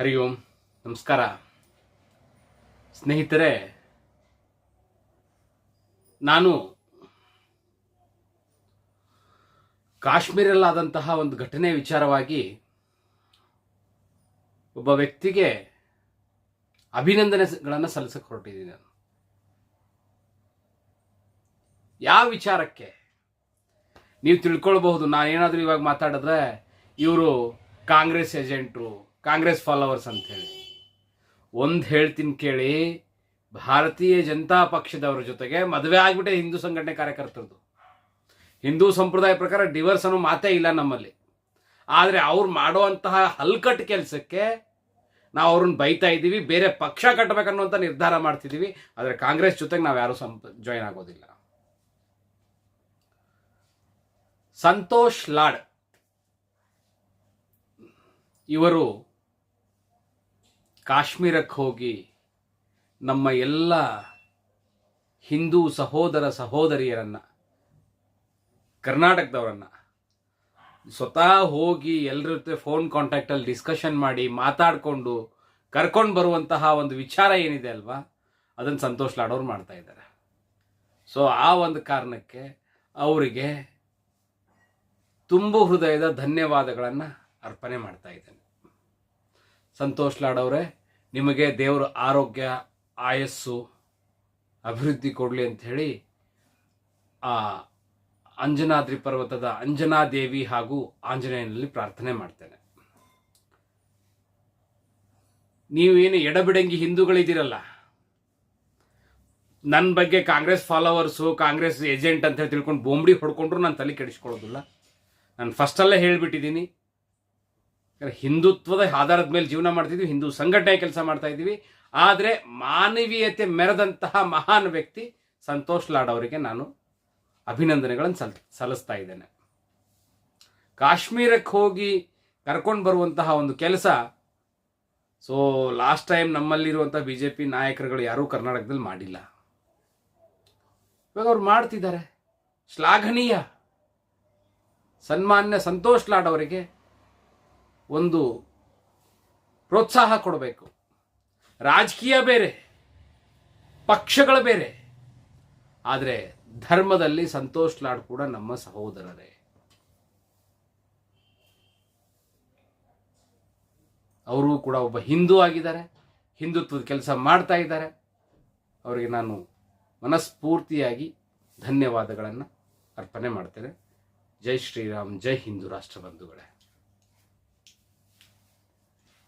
ಹರಿ ಓಂ. ನಮಸ್ಕಾರ ಸ್ನೇಹಿತರೆ. ನಾನು ಕಾಶ್ಮೀರಲ್ಲಾದಂತಹ ಒಂದು ಘಟನೆ ವಿಚಾರವಾಗಿ ಒಬ್ಬ ವ್ಯಕ್ತಿಗೆ ಅಭಿನಂದನೆಗಳನ್ನು ಸಲ್ಲಿಸಕ್ಕೆ ಹೊರಟಿದ್ದೀನಿ. ನಾನು ಯಾವ ವಿಚಾರಕ್ಕೆ ನೀವು ತಿಳ್ಕೊಳ್ಬಹುದು. ನಾನೇನಾದರೂ ಇವಾಗ ಮಾತಾಡಿದ್ರೆ ಇವರು ಕಾಂಗ್ರೆಸ್ ಏಜೆಂಟ್ರು, ಕಾಂಗ್ರೆಸ್ ಫಾಲೋವರ್ಸ್ ಅಂಥೇಳಿ. ಒಂದು ಹೇಳ್ತೀನಿ ಕೇಳಿ, ಭಾರತೀಯ ಜನತಾ ಪಕ್ಷದವರ ಜೊತೆಗೆ ಮದುವೆ ಆಗಿಬಿಟ್ಟೆ ಹಿಂದೂ ಸಂಘಟನೆ ಕಾರ್ಯಕರ್ತರದ್ದು. ಹಿಂದೂ ಸಂಪ್ರದಾಯ ಪ್ರಕಾರ ಡಿವೋರ್ಸ್ ಅನ್ನೋ ಮಾತೇ ಇಲ್ಲ ನಮ್ಮಲ್ಲಿ. ಆದರೆ ಅವ್ರು ಮಾಡುವಂತಹ ಹಲ್ಕಟ್ಟು ಕೆಲಸಕ್ಕೆ ನಾವು ಅವ್ರನ್ನ ಬೈತಾ ಇದ್ದೀವಿ, ಬೇರೆ ಪಕ್ಷ ಕಟ್ಟಬೇಕನ್ನುವಂಥ ನಿರ್ಧಾರ ಮಾಡ್ತಿದ್ದೀವಿ. ಆದರೆ ಕಾಂಗ್ರೆಸ್ ಜೊತೆಗೆ ನಾವು ಯಾರೂ ಜಾಯಿನ್ ಆಗೋದಿಲ್ಲ. ಸಂತೋಷ್ ಲಾಡ್ ಇವರು ಕಾಶ್ಮೀರಕ್ಕೆ ಹೋಗಿ ನಮ್ಮ ಎಲ್ಲ ಹಿಂದೂ ಸಹೋದರ ಸಹೋದರಿಯರನ್ನು, ಕರ್ನಾಟಕದವರನ್ನು ಸ್ವತಃ ಹೋಗಿ ಎಲ್ಲರ ಜೊತೆ ಫೋನ್ ಕಾಂಟ್ಯಾಕ್ಟಲ್ಲಿ ಡಿಸ್ಕಷನ್ ಮಾಡಿ ಮಾತಾಡಿಕೊಂಡು ಕರ್ಕೊಂಡು ಬರುವಂತಹ ಒಂದು ವಿಚಾರ ಏನಿದೆ ಅಲ್ವಾ, ಅದನ್ನು ಸಂತೋಷ್ ಲಾಡ್ ಅವ್ರು ಮಾಡ್ತಾ ಇದ್ದಾರೆ. ಸೊ ಆ ಒಂದು ಕಾರಣಕ್ಕೆ ಅವರಿಗೆ ತುಂಬು ಹೃದಯದ ಧನ್ಯವಾದಗಳನ್ನು ಅರ್ಪಣೆ ಮಾಡ್ತಾ ಇದ್ದೇನೆ. ಸಂತೋಷ್ ಲಾಡ್ ಅವರೇ, ನಿಮಗೆ ದೇವರು ಆರೋಗ್ಯ, ಆಯಸ್ಸು, ಅಭಿವೃದ್ಧಿ ಕೊಡಲಿ ಅಂಥೇಳಿ ಆ ಅಂಜನಾದ್ರಿ ಪರ್ವತದ ಅಂಜನಾದೇವಿ ಹಾಗೂ ಆಂಜನೇಯನಲ್ಲಿ ಪ್ರಾರ್ಥನೆ ಮಾಡ್ತೇನೆ. ನೀವೇನು ಎಡಬಿಡಂಗಿ ಹಿಂದೂಗಳಿದ್ದೀರಲ್ಲ, ನನ್ನ ಬಗ್ಗೆ ಕಾಂಗ್ರೆಸ್ ಫಾಲೋವರ್ಸು, ಕಾಂಗ್ರೆಸ್ ಏಜೆಂಟ್ ಅಂತ ಹೇಳಿ ತಿಳ್ಕೊಂಡು ಬೊಂಬಡಿ ಹೊಡ್ಕೊಂಡ್ರು ನಾನು ತಲೆ ಕೆಡಿಸ್ಕೊಳ್ಳೋದಿಲ್ಲ. ನಾನು ಫಸ್ಟಲ್ಲೇ ಹೇಳಿಬಿಟ್ಟಿದ್ದೀನಿ, ಹಿಂದುತ್ವದ ಆಧಾರದ ಮೇಲೆ ಜೀವನ ಮಾಡ್ತಿದ್ವಿ, ಹಿಂದೂ ಸಂಘಟನೆ ಕೆಲಸ ಮಾಡ್ತಾ ಇದ್ದೀವಿ. ಆದರೆ ಮಾನವೀಯತೆ ಮೆರೆದಂತಹ ಮಹಾನ್ ವ್ಯಕ್ತಿ ಸಂತೋಷ್ ಲಾಡ್ ಅವರಿಗೆ ನಾನು ಅಭಿನಂದನೆಗಳನ್ನು ಸಲ್ಲಿಸ್ತಾ ಇದ್ದೇನೆ. ಕಾಶ್ಮೀರಕ್ಕೆ ಹೋಗಿ ಕರ್ಕೊಂಡು ಬರುವಂತಹ ಒಂದು ಕೆಲಸ, ಸೊ ಲಾಸ್ಟ್ ಟೈಮ್ ನಮ್ಮಲ್ಲಿರುವಂಥ BJP ನಾಯಕರುಗಳು ಯಾರೂ ಕರ್ನಾಟಕದಲ್ಲಿ ಮಾಡಿಲ್ಲ. ಇವಾಗ ಅವ್ರು ಮಾಡ್ತಿದ್ದಾರೆ, ಶ್ಲಾಘನೀಯ. ಸನ್ಮಾನ್ಯ ಸಂತೋಷ್ ಲಾಡ್ ಅವರಿಗೆ ಒಂದು ಪ್ರೋತ್ಸಾಹ ಕೊಡಬೇಕು. ರಾಜಕೀಯ ಬೇರೆ, ಪಕ್ಷಗಳು ಬೇರೆ, ಆದರೆ ಧರ್ಮದಲ್ಲಿ ಸಂತೋಷ್ ಲಾಡ್ ಕೂಡ ನಮ್ಮ ಸಹೋದರರೇ. ಅವರು ಕೂಡ ಒಬ್ಬ ಹಿಂದೂ ಆಗಿದ್ದಾರೆ, ಹಿಂದುತ್ವದ ಕೆಲಸ ಮಾಡ್ತಾ ಇದ್ದಾರೆ. ಅವರಿಗೆ ನಾನು ಮನಸ್ಫೂರ್ತಿಯಾಗಿ ಧನ್ಯವಾದಗಳನ್ನು ಅರ್ಪಣೆ ಮಾಡ್ತೇನೆ. ಜೈ ಶ್ರೀರಾಮ್, ಜೈ ಹಿಂದೂ ರಾಷ್ಟ್ರ ಬಂಧುಗಳೇ.